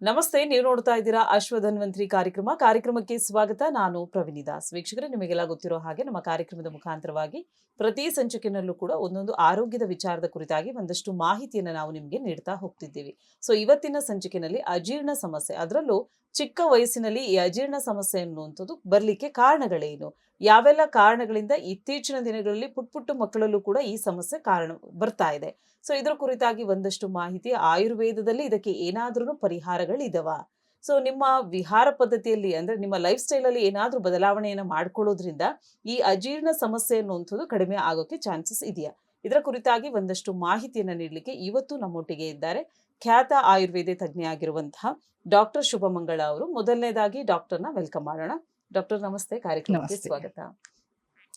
ನಮಸ್ತೆ, ನೀವು ನೋಡ್ತಾ ಇದ್ದೀರಾ ಅಶ್ವಧನ್ವಂತ್ರಿ ಕಾರ್ಯಕ್ರಮಕ್ಕೆ ಸ್ವಾಗತ. ನಾನು ಪ್ರವೀಣಿ ದಾಸ್. ವೀಕ್ಷಕರೇ, ನಿಮಗೆಲ್ಲ ಗೊತ್ತಿರೋ ಹಾಗೆ ನಮ್ಮ ಕಾರ್ಯಕ್ರಮದ ಮುಖಾಂತರವಾಗಿ ಪ್ರತಿ ಸಂಚಿಕೆನಲ್ಲೂ ಕೂಡ ಒಂದೊಂದು ಆರೋಗ್ಯದ ವಿಚಾರದ ಕುರಿತಾಗಿ ಒಂದಷ್ಟು ಮಾಹಿತಿಯನ್ನು ನಾವು ನಿಮಗೆ ನೀಡ್ತಾ ಹೋಗ್ತಿದ್ದೀವಿ. ಸೊ ಇವತ್ತಿನ ಸಂಚಿಕೆನಲ್ಲಿ ಅಜೀರ್ಣ ಸಮಸ್ಯೆ, ಅದರಲ್ಲೂ ಚಿಕ್ಕ ವಯಸ್ಸಿನಲ್ಲಿ ಈ ಅಜೀರ್ಣ ಸಮಸ್ಯೆ ಅನ್ನುವಂಥದ್ದು ಬರಲಿಕ್ಕೆ ಕಾರಣಗಳೇನು, ಯಾವೆಲ್ಲ ಕಾರಣಗಳಿಂದ ಇತ್ತೀಚಿನ ದಿನಗಳಲ್ಲಿ ಪುಟ್ಟ ಮಕ್ಕಳಲ್ಲೂ ಕೂಡ ಈ ಸಮಸ್ಯೆ ಕಾರಣ ಬರ್ತಾ ಇದೆ. ಸೊ ಇದರ ಕುರಿತಾಗಿ ಒಂದಷ್ಟು ಮಾಹಿತಿ, ಆಯುರ್ವೇದದಲ್ಲಿ ಇದಕ್ಕೆ ಏನಾದ್ರೂ ಪರಿಹಾರಗಳಿದವ, ಸೊ ನಿಮ್ಮ ವಿಹಾರ ಪದ್ಧತಿಯಲ್ಲಿ ಅಂದ್ರೆ ನಿಮ್ಮ ಲೈಫ್ ಸ್ಟೈಲ್ ಅಲ್ಲಿ ಏನಾದ್ರೂ ಬದಲಾವಣೆಯನ್ನ ಮಾಡ್ಕೊಳ್ಳೋದ್ರಿಂದ ಈ ಅಜೀರ್ಣ ಸಮಸ್ಯೆ ಅನ್ನುವಂಥದ್ದು ಕಡಿಮೆ ಆಗೋಕೆ ಚಾನ್ಸಸ್ ಇದೆಯಾ? ಇದರ ಕುರಿತಾಗಿ ಒಂದಷ್ಟು ಮಾಹಿತಿಯನ್ನ ನೀಡಲಿಕ್ಕೆ ಇವತ್ತು ನಮ್ಮೊಟ್ಟಿಗೆ ಇದ್ದಾರೆ ಖ್ಯಾತ ಆಯುರ್ವೇದ ತಜ್ಞೆ ಆಗಿರುವಂತಹ ಡಾಕ್ಟರ್ ಶುಭಮಂಗಳ ಅವರು. ಮೊದಲನೇದಾಗಿ ಡಾಕ್ಟರ್ನ ವೆಲ್ಕಮ್ ಮಾಡೋಣ. ಡಾಕ್ಟರ್ ನಮಸ್ತೆ, ಕಾರ್ಯಕ್ರಮಕ್ಕೆ ಸ್ವಾಗತ.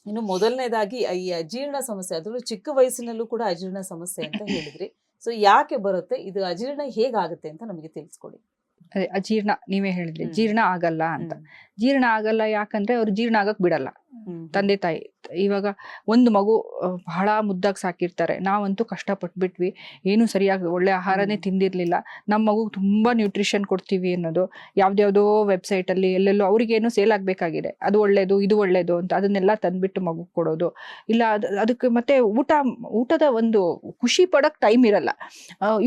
ಇನ್ನು ಮೊದಲನೇದಾಗಿ ಈ ಅಜೀರ್ಣ ಸಮಸ್ಯೆ, ಅದರಲ್ಲೂ ಚಿಕ್ಕ ವಯಸ್ಸಿನಲ್ಲೂ ಕೂಡ ಅಜೀರ್ಣ ಸಮಸ್ಯೆ ಅಂತ ಹೇಳಿದ್ರಿ. ಸೊ ಯಾಕೆ ಬರುತ್ತೆ, ಇದು ಅಜೀರ್ಣ ಹೇಗಾಗುತ್ತೆ ಅಂತ ನಮಗೆ ತಿಳಿಸ್ಕೊಡಿ. ಅದೇ ಅಜೀರ್ಣ ನೀವೇ ಹೇಳಿದ್ರಿ, ಜೀರ್ಣ ಆಗಲ್ಲ ಅಂತ. ಜೀರ್ಣ ಆಗಲ್ಲ ಯಾಕಂದ್ರೆ ಅವ್ರು ಜೀರ್ಣ ಆಗಕ್ ಬಿಡಲ್ಲ ತಂದೆ ತಾಯಿ. ಇವಾಗ ಒಂದು ಮಗು ಬಹಳ ಮುದ್ದಾಗಿ ಸಾಕಿರ್ತಾರೆ, ನಾವಂತೂ ಕಷ್ಟಪಟ್ಬಿಟ್ವಿ, ಏನು ಸರಿಯಾಗಿ ಒಳ್ಳೆ ಆಹಾರನೇ ತಿಂದಿರ್ಲಿಲ್ಲ, ನಮ್ಮ ಮಗು ತುಂಬಾ ನ್ಯೂಟ್ರಿಷನ್ ಕೊಡ್ತೀವಿ ಅನ್ನೋದು ಯಾವ್ದ್ಯಾವ್ದೋ ವೆಬ್ಸೈಟ್ ಅಲ್ಲಿ ಎಲ್ಲೆಲ್ಲೋ ಅವ್ರಿಗೇನು ಸೇಲ್ ಆಗ್ಬೇಕಾಗಿದೆ, ಅದು ಒಳ್ಳೇದು ಇದು ಒಳ್ಳೇದು ಅಂತ ಅದನ್ನೆಲ್ಲ ತಂದ್ಬಿಟ್ಟು ಮಗು ಕೊಡೋದು. ಇಲ್ಲ ಅದಕ್ಕೆ ಮತ್ತೆ ಊಟದ ಒಂದು ಖುಷಿ ಪಡಕ್ ಟೈಮ್ ಇರಲ್ಲ,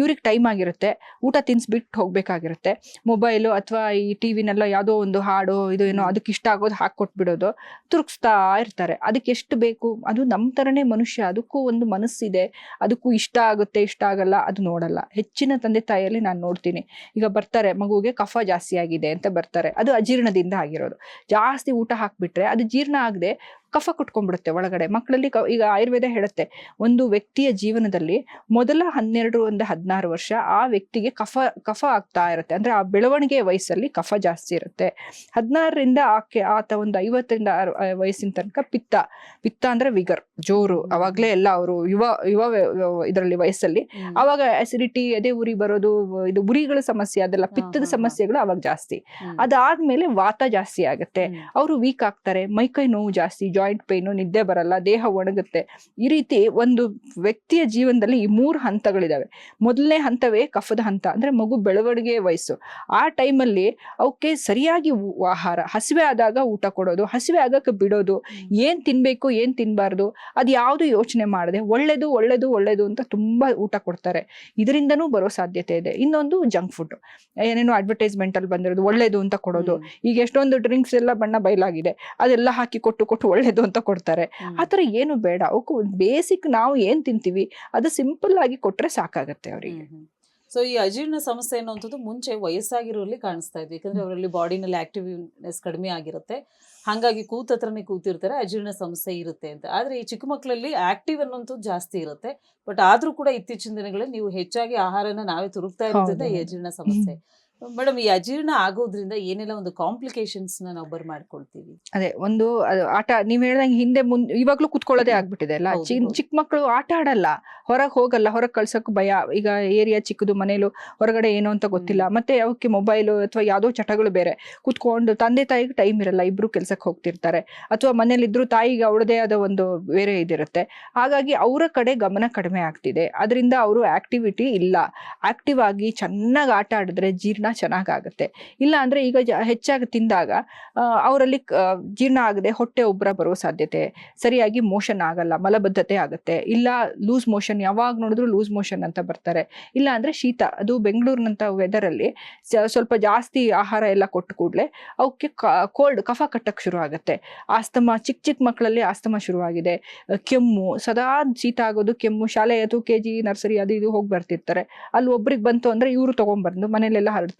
ಇವ್ರಿಗೆ ಟೈಮ್ ಆಗಿರುತ್ತೆ, ಊಟ ತಿನ್ಸ್ಬಿಟ್ಟು ಹೋಗ್ಬೇಕಾಗಿರುತ್ತೆ. ಮೊಬೈಲು ಅಥವಾ ಈ ಟಿವಿನೆಲ್ಲ ಯಾವುದೋ ಒಂದು ಹಾಡು ಇದು ಏನೋ ಅದಕ್ಕೆ ಇಷ್ಟ ಆಗೋದು ಹಾಕೊಟ್ಬಿಡೋದು, ತುರುಗಿಸ್ತಾ ಇರ್ತಾರೆ. ಅದಕ್ಕೆ ಎಷ್ಟು ಬೇಕು, ಅದು ನಮ್ಮ ತರನೇ ಮನುಷ್ಯ, ಅದಕ್ಕೂ ಒಂದು ಮನಸ್ಸಿದೆ, ಅದಕ್ಕೂ ಇಷ್ಟ ಆಗುತ್ತೆ ಇಷ್ಟ ಆಗಲ್ಲ ಅದು ನೋಡಲ್ಲ. ಹೆಚ್ಚಿನ ತಂದೆ ತಾಯಿಯಲ್ಲಿ ನಾನು ನೋಡ್ತೀನಿ, ಈಗ ಬರ್ತಾರೆ ಮಗುವಿಗೆ ಕಫ ಜಾಸ್ತಿ ಆಗಿದೆ ಅಂತ ಬರ್ತಾರೆ, ಅದು ಅಜೀರ್ಣದಿಂದ ಆಗಿರೋದು. ಜಾಸ್ತಿ ಊಟ ಹಾಕ್ಬಿಟ್ರೆ ಅದು ಜೀರ್ಣ ಆಗದೆ ಕಫ ಕುಟ್ಕೊಂಡ್ಬಿಡುತ್ತೆ ಒಳಗಡೆ ಮಕ್ಕಳಲ್ಲಿ. ಈಗ ಆಯುರ್ವೇದ ಹೇಳುತ್ತೆ, ಒಂದು ವ್ಯಕ್ತಿಯ ಜೀವನದಲ್ಲಿ ಮೊದಲ 12-16 ವರ್ಷ ಆ ವ್ಯಕ್ತಿಗೆ ಕಫ ಆಗ್ತಾ ಇರುತ್ತೆ, ಅಂದ್ರೆ ಆ ಬೆಳವಣಿಗೆ ವಯಸ್ಸಲ್ಲಿ ಕಫ ಜಾಸ್ತಿ ಇರುತ್ತೆ. 16ರಿಂದ ಆತ ಒಂದು 50 ವಯಸ್ಸಿನ ತನಕ ಪಿತ್ತ ಅಂದ್ರೆ ವಿಗರ್, ಜೋರು, ಅವಾಗ್ಲೇ ಎಲ್ಲ ಅವರು ಯುವ ಇದರಲ್ಲಿ ವಯಸ್ಸಲ್ಲಿ, ಅವಾಗ ಅಸಿಡಿಟಿ, ಎದೆ ಉರಿ ಬರೋದು, ಇದು ಉರಿಗಳ ಸಮಸ್ಯೆ, ಅದೆಲ್ಲ ಪಿತ್ತದ ಸಮಸ್ಯೆಗಳು ಅವಾಗ ಜಾಸ್ತಿ. ಅದಾದ್ಮೇಲೆ ವಾತ ಜಾಸ್ತಿ ಆಗುತ್ತೆ, ಅವರು ವೀಕ್ ಆಗ್ತಾರೆ, ಮೈಕೈ ನೋವು ಜಾಸ್ತಿ, ಜಾಯಿಂಟ್ ಪೇನು, ನಿದ್ದೆ ಬರಲ್ಲ, ದೇಹ ಒಣಗುತ್ತೆ. ಈ ರೀತಿ ಒಂದು ವ್ಯಕ್ತಿಯ ಜೀವನದಲ್ಲಿ ಈ 3 ಹಂತಗಳಿದಾವೆ. ಮೊದಲನೇ ಹಂತವೇ ಕಫದ ಹಂತ, ಅಂದ್ರೆ ಮಗು ಬೆಳವಣಿಗೆ ವಯಸ್ಸು. ಆ ಟೈಮಲ್ಲಿ ಅವಕ್ಕೆ ಸರಿಯಾಗಿ ಆಹಾರ, ಹಸಿವೆ ಆದಾಗ ಊಟ ಕೊಡೋದು, ಹಸಿವೆ ಆಗಕ್ಕೆ ಬಿಡೋದು, ಏನ್ ತಿನ್ಬೇಕು ಏನ್ ತಿನ್ಬಾರ್ದು ಅದು ಯಾವ್ದು ಯೋಚನೆ ಮಾಡದೆ ಒಳ್ಳೇದು ಒಳ್ಳೇದು ಒಳ್ಳೇದು ಅಂತ ತುಂಬಾ ಊಟ ಕೊಡ್ತಾರೆ. ಇದರಿಂದನೂ ಬರೋ ಸಾಧ್ಯತೆ ಇದೆ. ಇನ್ನೊಂದು ಜಂಕ್ ಫುಡ್, ಏನೇನೋ ಅಡ್ವರ್ಟೈಸ್ಮೆಂಟ್ ಅಲ್ಲಿ ಬಂದಿರೋದು ಒಳ್ಳೇದು ಅಂತ ಕೊಡೋದು. ಈಗ ಎಷ್ಟೊಂದು ಡ್ರಿಂಕ್ಸ್ ಎಲ್ಲ ಬಣ್ಣ ಬಯಲಾಗಿದೆ, ಅದೆಲ್ಲ ಹಾಕಿ ಕೊಟ್ಟು ಒಳ್ಳೇದು ಅಂತ ಕೊಡ್ತಾರೆ. ಆತರ ಏನು ಬೇಡ, ಅವಕ್ಕೂ ಬೇಸಿಕ್ ನಾವು ಏನ್ ತಿಂತೀವಿ ಅದು ಸಿಂಪಲ್ ಆಗಿ ಕೊಟ್ರೆ ಸಾಕಾಗತ್ತೆ ಅವರಿಗೆ. ಸೊ ಈ ಅಜೀರ್ಣ ಸಮಸ್ಯೆ ಅನ್ನುವಂಥದ್ದು ಮುಂಚೆ ವಯಸ್ಸಾಗಿರೋರಲ್ಲಿ ಕಾಣಿಸ್ತಾ ಇದೆ, ಯಾಕಂದ್ರೆ ಅವರಲ್ಲಿ ಬಾಡಿನಲ್ಲಿ ಆಕ್ಟಿವ್ನೆಸ್ ಕಡಿಮೆ ಆಗಿರುತ್ತೆ, ಹಾಗಾಗಿ ಕೂತತ್ರನೇ ಕೂತಿರ್ತಾರೆ, ಅಜೀರ್ಣ ಸಮಸ್ಯೆ ಇರುತ್ತೆ ಅಂತ. ಆದ್ರೆ ಈ ಚಿಕ್ಕ ಮಕ್ಕಳಲ್ಲಿ ಆಕ್ಟಿವ್ ಅನ್ನುವಂಥದ್ದು ಜಾಸ್ತಿ ಇರುತ್ತೆ, ಬಟ್ ಆದ್ರೂ ಕೂಡ ಇತ್ತೀಚಿನ ದಿನಗಳಲ್ಲಿ ನೀವು ಹೆಚ್ಚಾಗಿ ಆಹಾರನ ನಾವೇ ತುರುಕ್ತಾ ಇರೋದ್ರಿಂದ ಈ ಅಜೀರ್ಣ ಸಮಸ್ಯೆ. ಮೇಡಮ್, ಈ ಅಜೀರ್ಣ ಆಗೋದ್ರಿಂದ ಏನೆಲ್ಲ ಒಂದು ಕಾಂಪ್ಲಿಕೇಶನ್ಸ್ ನಾವು ಬರ್ಮಾಡ್ಕೊಳ್ತೀವಿ? ಅದೇ ಒಂದು ಆಟ ನೀವ್ ಹೇಳ್ದಂಗೆ ಹಿಂದೆ ಮುಂದೆ ಇವಾಗ್ಲೂ ಕುತ್ಕೊಳ್ಳೋದೇ ಆಗ್ಬಿಟ್ಟಿದೆ ಅಲ್ಲ. ಚಿಕ್ಕ ಮಕ್ಕಳು ಆಟ ಆಡಲ್ಲ, ಹೊರಗೆ ಹೋಗಲ್ಲ, ಹೊರಗೆ ಕಳ್ಸಕ್ ಭಯ. ಈಗ ಏರಿಯಾ ಚಿಕ್ಕದು, ಮನೇಲು ಹೊರಗಡೆ ಏನು ಅಂತ ಗೊತ್ತಿಲ್ಲ, ಮತ್ತೆ ಅವಕ್ಕೆ ಮೊಬೈಲು ಅಥವಾ ಯಾವ್ದೋ ಚಟಗಳು ಬೇರೆ, ಕುತ್ಕೊಂಡು ತಂದೆ ತಾಯಿಗೆ ಟೈಮ್ ಇರಲ್ಲ, ಇಬ್ರು ಕೆಲ್ಸಕ್ಕೆ ಹೋಗ್ತಿರ್ತಾರೆ, ಅಥವಾ ಮನೇಲಿದ್ರು ತಾಯಿಗೆ ಅವಳದೇ ಆದ ಒಂದು ಬೇರೆ ಇದಿರುತ್ತೆ. ಹಾಗಾಗಿ ಅವರ ಕಡೆ ಗಮನ ಕಡಿಮೆ ಆಗ್ತಿದೆ, ಅದರಿಂದ ಅವರು ಆಕ್ಟಿವಿಟಿ ಇಲ್ಲ. ಆಕ್ಟಿವ್ ಆಗಿ ಚೆನ್ನಾಗಿ ಆಟ ಆಡಿದ್ರೆ ಜೀರ್ಣ ಚೆನ್ನಾಗಾಗುತ್ತೆ. ಇಲ್ಲ ಅಂದ್ರೆ ಈಗ ಹೆಚ್ಚಾಗಿ ತಿಂದಾಗ ಅವರಲ್ಲಿ ಜೀರ್ಣ ಆಗದೆ ಹೊಟ್ಟೆ ಉಬ್ಬರ ಬರೋ ಸಾಧ್ಯತೆ, ಸರಿಯಾಗಿ ಮೋಷನ್ ಆಗಲ್ಲ, ಮಲಬದ್ಧತೆ ಆಗುತ್ತೆ. ಇಲ್ಲ ಲೂಸ್ ಮೋಷನ್, ಯಾವಾಗ ನೋಡಿದ್ರು ಲೂಸ್ ಮೋಷನ್ ಅಂತ ಬರ್ತಾರೆ. ಇಲ್ಲ ಅಂದ್ರೆ ಶೀತ, ಅದು ಬೆಂಗಳೂರಿನಂತ ವೆದರ್ ಅಲ್ಲಿ ಸ್ವಲ್ಪ ಜಾಸ್ತಿ ಆಹಾರ ಎಲ್ಲ ಕೊಟ್ಟು ಕೂಡ್ಲೆ ಅವಕ್ಕೆ ಕೋಲ್ಡ್, ಕಫ ಕಟ್ಟಕ್ ಶುರು ಆಗುತ್ತೆ. ಆಸ್ತಮಾ, ಚಿಕ್ಕ ಮಕ್ಕಳಲ್ಲಿ ಆಸ್ತಮಾ ಶುರುವಾಗಿದೆ. ಕೆಮ್ಮು, ಸದಾ ಶೀತ ಆಗೋದು, ಕೆಮ್ಮು. ಶಾಲೆ ಅಥವಾ KG ನರ್ಸರಿ ಅದು ಇದು ಹೋಗಿ ಬರ್ತಿರ್ತಾರೆ, ಅಲ್ಲಿ ಒಬ್ರಿಗೆ ಬಂತು ಅಂದ್ರೆ ಇವ್ರು ತಗೊಂಡ್ಬಂದು ಮನೇಲೆಲ್ಲ ಹರಡ್ತಾರೆ.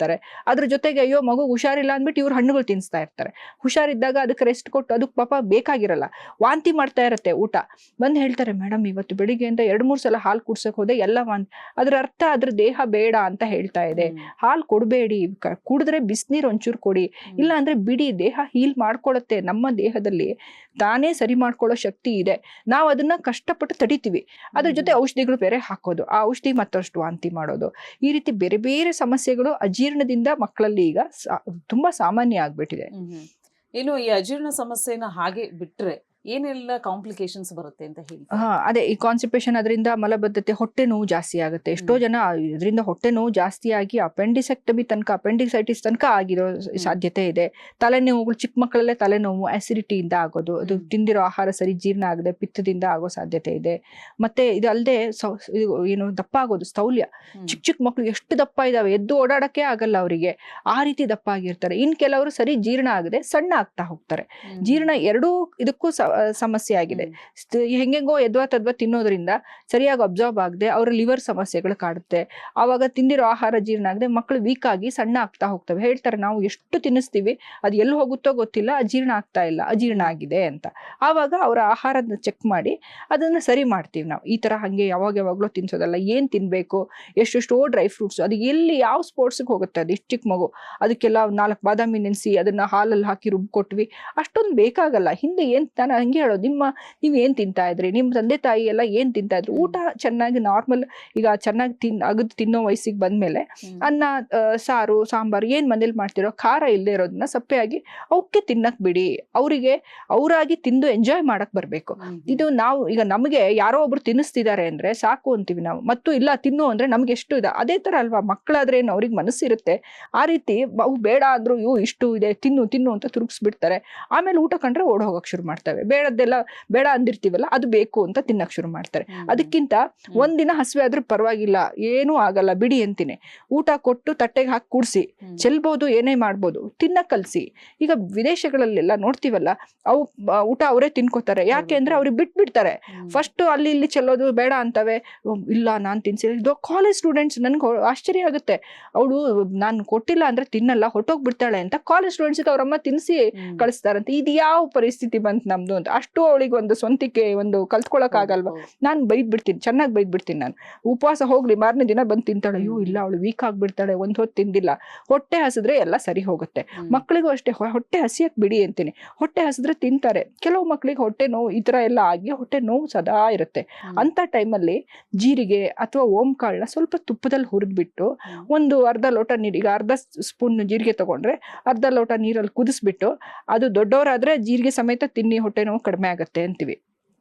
ಅದ್ರ ಜೊತೆಗೆ ಅಯ್ಯೋ ಮಗು ಹುಷಾರಿಲ್ಲ ಅಂದ್ಬಿಟ್ಟು ಇವ್ರು ಹಣ್ಣುಗಳು ತಿನ್ಸ್ತಾ ಇರ್ತಾರೆ. ಹುಷಾರಿದ್ದಾಗ ಅದಕ್ಕೆ ರೆಸ್ಟ್ ಕೊಟ್ಟು ಅದಕ್ಕೆ ಪಾಪ ಬೇಕಾಗಿರಲ್ಲ, ವಾಂತಿ ಮಾಡ್ತಾ ಇರತ್ತೆ. ಊಟ ಬಂದು ಹೇಳ್ತಾರೆ, ಮೇಡಮ್ ಇವತ್ತು ಬೆಳಿಗ್ಗೆಯಿಂದ 2-3 ಸಲ ಹಾಲು ಕುಡ್ಸಕ್ ಹೋದೆ, ಎಲ್ಲ ವಾಂತಿ. ಅದ್ರ ಅರ್ಥ ಅದ್ರ ದೇಹ ಬೇಡ ಅಂತ ಹೇಳ್ತಾ ಇದೆ. ಹಾಲು ಕೊಡ್ಬೇಡಿ, ಕುಡಿದ್ರೆ ಬಿಸಿನೀರು ಒಂಚೂರು ಕೊಡಿ, ಇಲ್ಲ ಅಂದ್ರೆ ಬಿಡಿ, ದೇಹ ಹೀಲ್ ಮಾಡ್ಕೊಳತ್ತೆ. ನಮ್ಮ ದೇಹದಲ್ಲಿ ತಾನೇ ಸರಿ ಮಾಡ್ಕೊಳ್ಳೋ ಶಕ್ತಿ ಇದೆ, ನಾವು ಅದನ್ನ ಕಷ್ಟಪಟ್ಟು ತಡಿತೀವಿ. ಅದ್ರ ಜೊತೆ ಔಷಧಿಗಳು ಬೇರೆ ಹಾಕೋದು, ಆ ಔಷಧಿ ಮತ್ತಷ್ಟು ವಾಂತಿ ಮಾಡೋದು, ಈ ರೀತಿ ಬೇರೆ ಬೇರೆ ಸಮಸ್ಯೆಗಳು ಅಜೀರ್ಣದಿಂದ ಮಕ್ಕಳಲ್ಲಿ ಈಗ ತುಂಬಾ ಸಾಮಾನ್ಯ ಆಗ್ಬಿಟ್ಟಿದೆ. ಇನ್ನು ಈ ಅಜೀರ್ಣ ಸಮಸ್ಯೆನ ಹಾಗೆ ಬಿಟ್ರೆ ಏನೆಲ್ಲ ಕಾಂಪ್ಲಿಕೇಶನ್ಸ್ ಬರುತ್ತೆ ಅಂತ ಹೇಳಿ? ಅದೇ ಈ ಕಾನ್ಸ್ಟಿಪೇಷನ್, ಅದರಿಂದ ಮಲಬದ್ಧತೆ, ಹೊಟ್ಟೆ ನೋವು ಜಾಸ್ತಿ ಆಗುತ್ತೆ. ಎಷ್ಟೋ ಜನ ಇದರಿಂದ ಹೊಟ್ಟೆ ನೋವು ಜಾಸ್ತಿ ಆಗಿ ಅಪೆಂಡಿಸೆಕ್ಟಮಿ ತನಕ, ಅಪೆಂಡಿಸೈಟಿಸ್ ತನಕ ಆಗಿರೋ ಸಾಧ್ಯತೆ ಇದೆ. ತಲೆನೋವುಗಳು, ಚಿಕ್ಕ ಮಕ್ಕಳಲ್ಲೇ ತಲೆನೋವು ಆಸಿಡಿಟಿಯಿಂದ ಆಗೋದು, ಅದು ತಿಂದಿರೋ ಆಹಾರ ಸರಿ ಜೀರ್ಣ ಆಗದೆ ಪಿತ್ತದಿಂದ ಆಗೋ ಸಾಧ್ಯತೆ ಇದೆ. ಮತ್ತೆ ಇದು ಅಲ್ಲದೆ ಏನು ದಪ್ಪ ಆಗೋದು, ಸ್ಥೌಲ್ಯ. ಚಿಕ್ಕ ಚಿಕ್ಕ ಮಕ್ಕಳು ಎಷ್ಟು ದಪ್ಪ ಇದಾವೆ, ಎದ್ದು ಓಡಾಡಕ್ಕೆ ಆಗಲ್ಲ ಅವರಿಗೆ, ಆ ರೀತಿ ದಪ್ಪ ಆಗಿರ್ತಾರೆ. ಇನ್ ಕೆಲವರು ಸರಿ ಜೀರ್ಣ ಆಗದೆ ಸಣ್ಣ ಆಗ್ತಾ ಹೋಗ್ತಾರೆ. ಜೀರ್ಣ ಎರಡೂ ಇದಕ್ಕೂ ಸಮಸ್ಯೆ ಆಗಿದೆ. ಹೆಂಗೆಂಗೋ ಎದ್ವಾ ತದ್ವಾ ತಿನ್ನೋದ್ರಿಂದ ಸರಿಯಾಗಿ ಅಬ್ಸಾರ್ಬ್ ಆಗದೆ ಅವರ ಲಿವರ್ ಸಮಸ್ಯೆಗಳು ಕಾಡುತ್ತೆ. ಆವಾಗ ತಿಂದಿರೋ ಆಹಾರ ಜೀರ್ಣ ಆಗದೆ ಮಕ್ಕಳು ವೀಕ್ ಆಗಿ ಸಣ್ಣ ಆಗ್ತಾ ಹೋಗ್ತವೆ. ಹೇಳ್ತಾರೆ, ನಾವು ಎಷ್ಟು ತಿನ್ನಿಸ್ತೀವಿ ಅದು ಎಲ್ಲಿ ಹೋಗುತ್ತೋ ಗೊತ್ತಿಲ್ಲ, ಅಜೀರ್ಣ ಆಗ್ತಾ ಇಲ್ಲ, ಅಜೀರ್ಣ ಆಗಿದೆ ಅಂತ. ಆವಾಗ ಅವರ ಆಹಾರದ ಚೆಕ್ ಮಾಡಿ ಅದನ್ನ ಸರಿ ಮಾಡ್ತೀವಿ ನಾವು. ಈ ತರ ಹಂಗೆ ಯಾವಾಗಲೂ ತಿನ್ಸೋದಲ್ಲ. ಏನ್ ತಿನ್ಬೇಕು, ಎಷ್ಟೆಷ್ಟೋ ಡ್ರೈ ಫ್ರೂಟ್ಸ್, ಅದು ಎಲ್ಲಿ ಯಾವ ಸ್ಪೋರ್ಟ್ಸ್ಗೆ ಹೋಗುತ್ತೆ, ಅದು ಇಷ್ಟು ಚಿಕ್ಕ ಮಗು, ಅದಕ್ಕೆಲ್ಲ 4 ಬಾದಾಮಿ ನೆನೆಸಿ ಅದನ್ನ ಹಾಲಲ್ಲಿ ಹಾಕಿ ರುಬ್ಕೊಟ್ವಿ, ಅಷ್ಟೊಂದು ಬೇಕಾಗಲ್ಲ. ಹಿಂದೆ ಏನ್ ನಾನು ಹಂಗೆ ಹೇಳೋದು, ನೀವ್ ಏನ್ ತಿಂತಾ ಇದ್ರಿ, ನಿಮ್ ತಂದೆ ತಾಯಿ ಎಲ್ಲ ಏನ್ ತಿಂತಾ ಇದ್ರು, ಊಟ ಚೆನ್ನಾಗಿ ನಾರ್ಮಲ್, ಈಗ ಚೆನ್ನಾಗಿ ಅಗದು ತಿನ್ನೋ ವಯಸ್ಸಿಗೆ ಬಂದ್ಮೇಲೆ ಅನ್ನ, ಸಾರು, ಸಾಂಬಾರು ಏನ್ ಮನೇಲಿ ಮಾಡ್ತಿರೋ, ಖಾರ ಇಲ್ಲದೆ ಇರೋದನ್ನ ಸಪ್ಪೆಯಾಗಿ ಅವಕ್ಕೆ ತಿನ್ನಕ್ ಬಿಡಿ. ಅವರಾಗಿ ತಿಂದು ಎಂಜಾಯ್ ಮಾಡಕ್ ಬರ್ಬೇಕು. ಇದು ನಾವು ಈಗ ನಮಗೆ ಯಾರೋ ಒಬ್ರು ತಿನ್ನಿಸ್ತಿದ್ದಾರೆ ಅಂದ್ರೆ ಸಾಕು ಅಂತೀವಿ ನಾವು, ಮತ್ತು ಇಲ್ಲ ತಿನ್ನು ಅಂದ್ರೆ ನಮ್ಗೆ ಎಷ್ಟು ಇದೆ. ಅದೇ ತರ ಅಲ್ವಾ, ಮಕ್ಕಳಾದ್ರೆ ಏನು ಅವ್ರಿಗೆ ಮನಸ್ಸಿರುತ್ತೆ, ಆ ರೀತಿ ಅವು ಬೇಡ ಅಂದ್ರು ಇಷ್ಟು ಇದೆ ತಿನ್ನು ತಿನ್ನು ಅಂತ ತುರುಗಿಸ್ಬಿಡ್ತಾರೆ. ಆಮೇಲೆ ಊಟ ಕಂಡ್ರೆ ಓಡ್ ಹೋಗಕ್ ಶುರು ಮಾಡ್ತವೆ. ಬೇಡದ್ದೆಲ್ಲ ಬೇಡ ಅಂದಿರ್ತೀವಲ್ಲ ಅದು ಬೇಕು ಅಂತ ತಿನ್ನಕ್ ಶುರು ಮಾಡ್ತಾರೆ. ಅದಕ್ಕಿಂತ ಒಂದಿನ ಹಸಿವೆ ಆದ್ರೂ ಪರವಾಗಿಲ್ಲ, ಏನೂ ಆಗಲ್ಲ ಬಿಡಿ ಅಂತೀನಿ. ಊಟ ಕೊಟ್ಟು ತಟ್ಟೆಗೆ ಹಾಕಿ ಕೂಡ್ಸಿ ಚೆಲ್ಬಹುದು, ಏನೇ ಮಾಡ್ಬೋದು, ತಿನ್ನಕ್ ಕಲ್ಸಿ. ಈಗ ವಿದೇಶಗಳಲ್ಲೆಲ್ಲ ನೋಡ್ತೀವಲ್ಲ, ಅವು ಊಟ ಅವರೇ ತಿನ್ಕೋತಾರೆ. ಯಾಕೆ ಅಂದ್ರೆ ಅವ್ರಿಗೆ ಬಿಟ್ಬಿಡ್ತಾರೆ. ಫಸ್ಟ್ ಅಲ್ಲಿ ಇಲ್ಲಿ ಚೆಲ್ಲೋದು ಬೇಡ ಅಂತವೆ, ಇಲ್ಲ ನಾನ್ ತಿನ್ಸಿ. ಕಾಲೇಜ್ ಸ್ಟೂಡೆಂಟ್ಸ್, ನನ್ಗೆ ಆಶ್ಚರ್ಯ ಆಗುತ್ತೆ, ಅವಳು ನಾನು ಕೊಟ್ಟಿಲ್ಲ ಅಂದ್ರೆ ತಿನ್ನಲ್ಲ, ಹೊಟ್ಟೋಗ್ಬಿಡ್ತಾಳೆ ಅಂತ ಕಾಲೇಜ್ ಸ್ಟೂಡೆಂಟ್ಸ್ಗೆ ಅವ್ರಮ್ಮ ತಿನ್ಸಿ ಕಳಿಸ್ತಾರಂತೆ. ಇದು ಯಾವ ಪರಿಸ್ಥಿತಿ ಬಂತು ನಮ್ದು ಅಂತ. ಅಷ್ಟು ಅವಳಿಗೆ ಒಂದು ಸ್ವಂತಿಕೆ, ಒಂದು ಕಲ್ತ್ಕೊಳಕ್ ಆಗಲ್ವಾ? ನಾನು ಬೈದ್ಬಿಡ್ತೀನಿ, ಚೆನ್ನಾಗಿ ಬೈದ್ಬಿಡ್ತೀನಿ. ನಾನು ಉಪವಾಸ ಹೋಗ್ಲಿ, ಮಾರನೇ ದಿನ ಬಂದು ತಿಂತಾಳೆ. ಅಯ್ಯೋ ಇಲ್ಲ, ಅವಳು ವೀಕ್ ಆಗ್ಬಿಡ್ತಾಳೆ, ಒಂದ್ ಹೊತ್ತು ತಿಂದಿಲ್ಲ. ಹೊಟ್ಟೆ ಹಸಿದ್ರೆ ಎಲ್ಲ ಸರಿ ಹೋಗುತ್ತೆ. ಮಕ್ಕಳಿಗೂ ಅಷ್ಟೇ, ಹೊಟ್ಟೆ ಹಸಿಯಕ್ ಬಿಡಿ ಅಂತೀನಿ. ಹೊಟ್ಟೆ ಹಸಿದ್ರೆ ತಿಂತಾರೆ. ಕೆಲವು ಮಕ್ಕಳಿಗೆ ಹೊಟ್ಟೆ ನೋವು ಈ ತರ ಎಲ್ಲ ಆಗಿ ಹೊಟ್ಟೆ ನೋವು ಸದಾ ಇರುತ್ತೆ. ಅಂತ ಟೈಮಲ್ಲಿ ಜೀರಿಗೆ ಅಥವಾ ಓಂಕಾಳನ್ನ ಸ್ವಲ್ಪ ತುಪ್ಪದಲ್ಲಿ ಹುರಿದ್ಬಿಟ್ಟು ಒಂದು ಅರ್ಧ ಲೋಟ ನೀರು, ಈಗ ಅರ್ಧ ಸ್ಪೂನ್ ಜೀರಿಗೆ ತಗೊಂಡ್ರೆ ಅರ್ಧ ಲೋಟ ನೀರಲ್ಲಿ ಕುದಿಸ್ಬಿಟ್ಟು, ಅದು ದೊಡ್ಡವರಾದ್ರೆ ಜೀರಿಗೆ ಸಮೇತ ತಿನ್ನಿ, ಹೊಟ್ಟೆ ನೋವು ಕಡಿಮೆ ಆಗತ್ತೆ ಅಂತೀವಿ.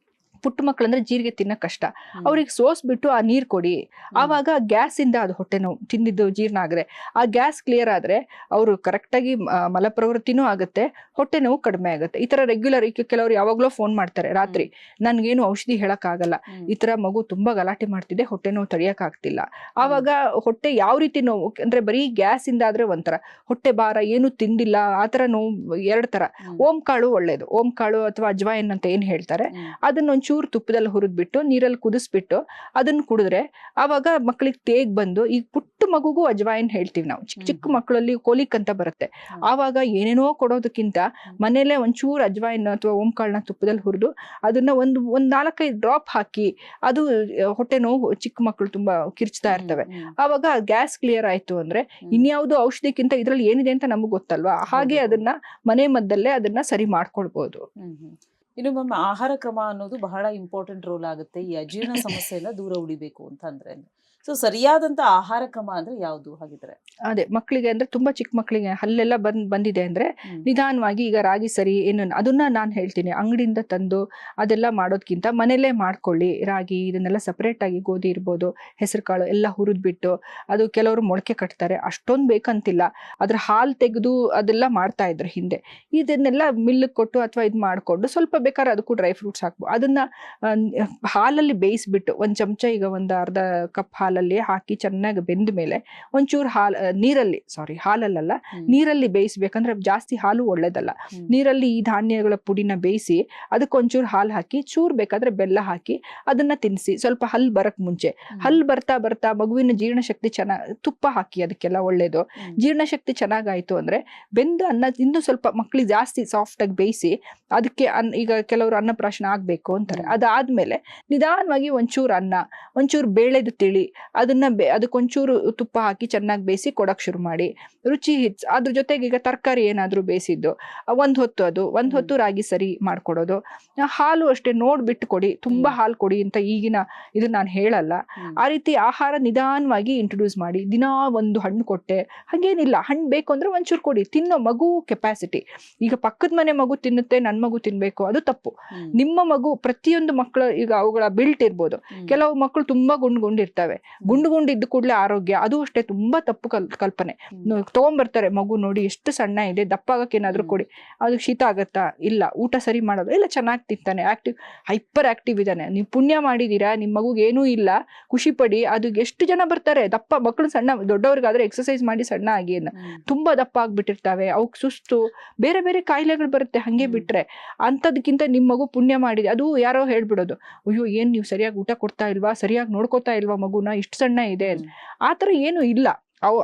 ಪುಟ್ಟ ಮಕ್ಕಳಂದ್ರೆ ಜೀರಿಗೆ ತಿನ್ನಕ್ ಕಷ್ಟ, ಅವ್ರಿಗೆ ಸೋಸ್ಬಿಟ್ಟು ಆ ನೀರ್ ಕೊಡಿ. ಆವಾಗ ಗ್ಯಾಸ್ ಇಂದ ಅದು ಹೊಟ್ಟೆ ನೋವು ತಿಂದಿದ್ದು ಜೀರ್ಣ ಆದ್ರೆ, ಆ ಗ್ಯಾಸ್ ಕ್ಲಿಯರ್ ಆದ್ರೆ ಅವರು ಕರೆಕ್ಟ್ ಆಗಿ ಮಲಪ್ರವೃತ್ತಿನೂ ಆಗುತ್ತೆ, ಹೊಟ್ಟೆ ನೋವು ಕಡಿಮೆ ಆಗುತ್ತೆ. ಈ ತರ ರೆಗ್ಯುಲರ್. ಈಗ ಕೆಲವರು ಯಾವಾಗ್ಲೋ ಫೋನ್ ಮಾಡ್ತಾರೆ ರಾತ್ರಿ, ನನ್ಗೇನು ಔಷಧಿ ಹೇಳಕ್ ಆಗಲ್ಲ, ಈ ತರ ಮಗು ತುಂಬಾ ಗಲಾಟೆ ಮಾಡ್ತಿದೆ, ಹೊಟ್ಟೆ ನೋವು ತಡಿಯಕ್ ಆಗ್ತಿಲ್ಲ. ಆವಾಗ ಹೊಟ್ಟೆ ಯಾವ ರೀತಿ ನೋವು ಅಂದ್ರೆ, ಬರೀ ಗ್ಯಾಸ್ ಇಂದ ಆದ್ರೆ ಒಂಥರ, ಹೊಟ್ಟೆ ಭಾರ, ಏನು ತಿಂದಿಲ್ಲ ಆತರ ನೋವು 2 ತರ. ಓಂಕಾಳು ಒಳ್ಳೇದು. ಓಂಕಾಳು ಅಥವಾ ಅಜ್ವಾಯಿನ್ ಅಂತ ಏನ್ ಹೇಳ್ತಾರೆ, ಅದನ್ನ ಚೂರು ತುಪ್ಪದಲ್ಲಿ ಹುರಿದ್ಬಿಟ್ಟು ನೀರಲ್ಲಿ ಕುದಿಸ್ಬಿಟ್ಟು ಅದನ್ನ ಕುಡಿದ್ರೆ ಆವಾಗ ಮಕ್ಕಳಿಗೆ ತೇಗ್ ಬಂದು, ಈಗ ಪುಟ್ಟ ಮಗುಗೂ ಅಜ್ವಾಯಿನ್ ಹೇಳ್ತೀವಿ ನಾವು, ಚಿಕ್ಕ ಚಿಕ್ಕ ಮಕ್ಕಳಲ್ಲಿ ಕೋಲಿಕ್ ಅಂತ ಬರುತ್ತೆ. ಆವಾಗ ಏನೇನೋ ಕೊಡೋದಕ್ಕಿಂತ ಮನೇಲೆ ಒಂಚೂರು ಅಜ್ವಾಯಿನ್ ಅಥವಾ ಓಂಕಾಳನ್ನ ತುಪ್ಪದಲ್ಲಿ ಹುರಿದು ಅದನ್ನ ಒಂದ್ 4-5 ಡ್ರಾಪ್ ಹಾಕಿ, ಅದು ಹೊಟ್ಟೆ ನೋವು ಚಿಕ್ಕ ಮಕ್ಕಳು ತುಂಬಾ ಕಿರ್ಚ್ತಾ ಇರ್ತವೆ. ಆವಾಗ ಗ್ಯಾಸ್ ಕ್ಲಿಯರ್ ಆಯ್ತು ಅಂದ್ರೆ ಇನ್ಯಾವುದು ಔಷಧಿಕ್ಕಿಂತ ಇದ್ರಲ್ಲಿ ಏನಿದೆ ಅಂತ ನಮಗ್ ಗೊತ್ತಲ್ವಾ, ಹಾಗೆ ಅದನ್ನ ಮನೆ ಮದ್ದಲ್ಲೇ ಅದನ್ನ ಸರಿ ಮಾಡ್ಕೊಳ್ಬಹುದು. ಇನ್ನು ಮ್ಯಾಮ್, ಆಹಾರ ಕ್ರಮ ಅನ್ನೋದು ಬಹಳ ಇಂಪಾರ್ಟೆಂಟ್ ರೋಲ್ ಆಗುತ್ತೆ ಈ ಅಜೀರ್ಣ ಸಮಸ್ಯೆಯಿಂದ ದೂರ ಉಳಿಬೇಕು ಅಂತಂದ್ರೆ. ಸೊ ಸರಿಯಾದಂತ ಆಹಾರ ಕ್ರಮ ಅಂದ್ರೆ ಯಾವುದು ಹಾಗಿದ್ರೆ? ಅದೇ ಮಕ್ಕಳಿಗೆ ಅಂದ್ರೆ ತುಂಬಾ ಚಿಕ್ಕ ಮಕ್ಕಳಿಗೆ ಹಲ್ಲೆಲ್ಲ ಬಂದಿದೆ ಅಂದ್ರೆ ನಿಧಾನವಾಗಿ, ಈಗ ರಾಗಿ ಸರಿ ಏನು ಅದನ್ನ ನಾನು ಹೇಳ್ತೀನಿ, ಅಂಗಡಿಯಿಂದ ತಂದು ಅದೆಲ್ಲ ಮಾಡೋದ್ಕಿಂತ ಮನೇಲೆ ಮಾಡ್ಕೊಳ್ಳಿ. ರಾಗಿ ಇದನ್ನೆಲ್ಲ ಸಪರೇಟ್ ಆಗಿ, ಗೋಧಿ ಇರ್ಬೋದು, ಹೆಸರು ಕಾಳು ಎಲ್ಲ ಹುರಿದ್ಬಿಟ್ಟು, ಅದು ಕೆಲವರು ಮೊಳಕೆ ಕಟ್ತಾರೆ, ಅಷ್ಟೊಂದು ಬೇಕಂತಿಲ್ಲ. ಅದ್ರ ಹಾಲು ತೆಗೆದು ಅದೆಲ್ಲ ಮಾಡ್ತಾ ಇದ್ರು ಹಿಂದೆ. ಇದನ್ನೆಲ್ಲ ಮಿಲ್ಕ್ ಕೊಟ್ಟು ಅಥವಾ ಇದು ಮಾಡ್ಕೊಂಡು ಸ್ವಲ್ಪ ಬೇಕಾದ್ರೆ ಅದಕ್ಕೂ ಡ್ರೈ ಫ್ರೂಟ್ಸ್ ಹಾಕ್ಬೋದು. ಅದನ್ನ ಹಾಲಲ್ಲಿ ಬೇಯಿಸ್ಬಿಟ್ಟು ಒಂದ್ ಚಮಚ, ಈಗ ಒಂದು ಅರ್ಧ ಕಪ್ ಹಾಲಲ್ಲಿ ಹಾಕಿ ಚೆನ್ನಾಗಿ ಬೆಂದ ಮೇಲೆ ಒಂಚೂರು ಹಾಲಲ್ಲ ನೀರಲ್ಲಿ ಬೇಯಿಸ್ಬೇಕಂದ್ರೆ ಜಾಸ್ತಿ ಹಾಲು ಒಳ್ಳೇದಲ್ಲ. ನೀರಲ್ಲಿ ಈ ಧಾನ್ಯಗಳ ಪುಡಿನ ಬೇಯಿಸಿ ಅದಕ್ಕೊಂಚೂರು ಹಾಲು ಹಾಕಿ, ಚೂರ್ ಬೇಕಾದ್ರೆ ಬೆಲ್ಲ ಹಾಕಿ ಅದನ್ನ ತಿನ್ನಿಸಿ. ಸ್ವಲ್ಪ ಹಲ್ ಬರಕ್ ಮುಂಚೆ, ಹಲ್ ಬರ್ತಾ ಬರ್ತಾ ಮಗುವಿನ ಜೀರ್ಣಶಕ್ತಿ ಚೆನ್ನಾಗಿ, ತುಪ್ಪ ಹಾಕಿ ಅದಕ್ಕೆಲ್ಲ ಒಳ್ಳೇದು. ಜೀರ್ಣಶಕ್ತಿ ಚೆನ್ನಾಗಾಯ್ತು ಅಂದ್ರೆ ಬೆಂದು ಅನ್ನ ಇನ್ನೂ ಸ್ವಲ್ಪ ಮಕ್ಳಿಗೆ ಜಾಸ್ತಿ ಸಾಫ್ಟ್ ಆಗಿ ಬೇಯಿಸಿ, ಅದಕ್ಕೆ ಈಗ ಕೆಲವರು ಅನ್ನಪ್ರಾಶನ ಆಗ್ಬೇಕು ಅಂತಾರೆ. ಅದಾದ್ಮೇಲೆ ನಿಧಾನವಾಗಿ ಒಂಚೂರು ಅನ್ನ, ಒಂಚೂರು ಬೇಳೆದು ತಿಳಿ, ಅದನ್ನ ಅದಕ್ಕೊಂಚೂರು ತುಪ್ಪ ಹಾಕಿ ಚೆನ್ನಾಗಿ ಬೇಯಿಸಿ ಕೊಡಕ್ ಶುರು ಮಾಡಿ. ರುಚಿ ಅದ್ರ ಜೊತೆಗೆ ಈಗ ತರಕಾರಿ ಏನಾದ್ರೂ ಬೇಯಿಸಿದ್ದು ಒಂದ್ ಹೊತ್ತು ಅದು, ಒಂದ್ ಹೊತ್ತು ರಾಗಿ ಸರಿ ಮಾಡ್ಕೊಡೋದು. ಹಾಲು ಅಷ್ಟೇ ನೋಡ್ಬಿಟ್ಟು ಕೊಡಿ, ತುಂಬಾ ಹಾಲು ಕೊಡಿ ಅಂತ ಈಗಿನ ಇದು ನಾನು ಹೇಳಲ್ಲ. ಆ ರೀತಿ ಆಹಾರ ನಿಧಾನವಾಗಿ ಇಂಟ್ರೊಡ್ಯೂಸ್ ಮಾಡಿ. ದಿನಾ ಒಂದು ಹಣ್ಣು ಕೊಟ್ಟೆ ಹಾಗೇನಿಲ್ಲ, ಹಣ್ಣು ಬೇಕು ಅಂದ್ರೆ ಒಂಚೂರು ಕೊಡಿ. ತಿನ್ನೋ ಮಗು ಕೆಪಾಸಿಟಿ. ಈಗ ಪಕ್ಕದ ಮನೆ ಮಗು ತಿನ್ನುತ್ತೆ, ನನ್ ಮಗು ತಿನ್ಬೇಕು, ಅದು ತಪ್ಪು. ನಿಮ್ಮ ಮಗು ಪ್ರತಿಯೊಂದು ಮಕ್ಕಳು ಈಗ ಅವುಗಳ ಬಿಲ್ಟ್ ಇರ್ಬೋದು. ಕೆಲವು ಮಕ್ಕಳು ತುಂಬಾ ಗುಂಡಿರ್ತವೆ, ಗುಂಡಿದ್ದು ಕೂಡಲೇ ಆರೋಗ್ಯ, ಅದು ಅಷ್ಟೇ ತುಂಬಾ ತಪ್ಪು ಕಲ್ಪನೆ. ತಗೊಂಡ್ಬರ್ತಾರೆ ಮಗು ನೋಡಿ ಎಷ್ಟು ಸಣ್ಣ ಇದೆ, ದಪ್ಪ ಆಗಕ್ಕೆ ಏನಾದ್ರು ಕೊಡಿ, ಅದು ಶೀತ ಆಗತ್ತಾ, ಇಲ್ಲ ಊಟ ಸರಿ ಮಾಡೋದು, ಇಲ್ಲ ಚೆನ್ನಾಗಿ ತಿಂತಾನೆ, ಆಕ್ಟಿವ್, ಹೈಪರ್ ಆಕ್ಟಿವ್ ಇದ್ದಾನೆ, ನೀವು ಪುಣ್ಯ ಮಾಡಿದೀರಾ, ನಿಮ್ ಮಗುಗೆ ಏನೂ ಇಲ್ಲ, ಖುಷಿ ಪಡಿ. ಅದು ಎಷ್ಟು ಜನ ಬರ್ತಾರೆ ದಪ್ಪ ಮಕ್ಕಳು, ಸಣ್ಣ ದೊಡ್ಡವ್ರಿಗಾದ್ರೆ ಎಕ್ಸರ್ಸೈಸ್ ಮಾಡಿ ಸಣ್ಣ ಆಗಿ ತುಂಬಾ ದಪ್ಪ ಆಗ್ಬಿಟ್ಟಿರ್ತಾವೆ, ಅವಕ್ ಸುಸ್ತು, ಬೇರೆ ಬೇರೆ ಕಾಯಿಲೆಗಳು ಬರುತ್ತೆ ಹಂಗೆ ಬಿಟ್ರೆ. ಅಂತದಕ್ಕಿಂತ ನಿಮ್ ಮಗು ಪುಣ್ಯ ಮಾಡಿದೆ. ಅದು ಯಾರೋ ಹೇಳ್ಬಿಡೋದು, ಅಯ್ಯೋ ಏನ್ ನೀವು ಸರಿಯಾಗಿ ಊಟ ಕೊಡ್ತಾ ಇಲ್ವಾ, ಸರಿಯಾಗಿ ನೋಡ್ಕೋತಾ ಇಲ್ವಾ ಮಗುನ, ಇಷ್ಟು ಸಣ್ಣ ಇದೆ. ಆತರ ಏನು ಇಲ್ಲ.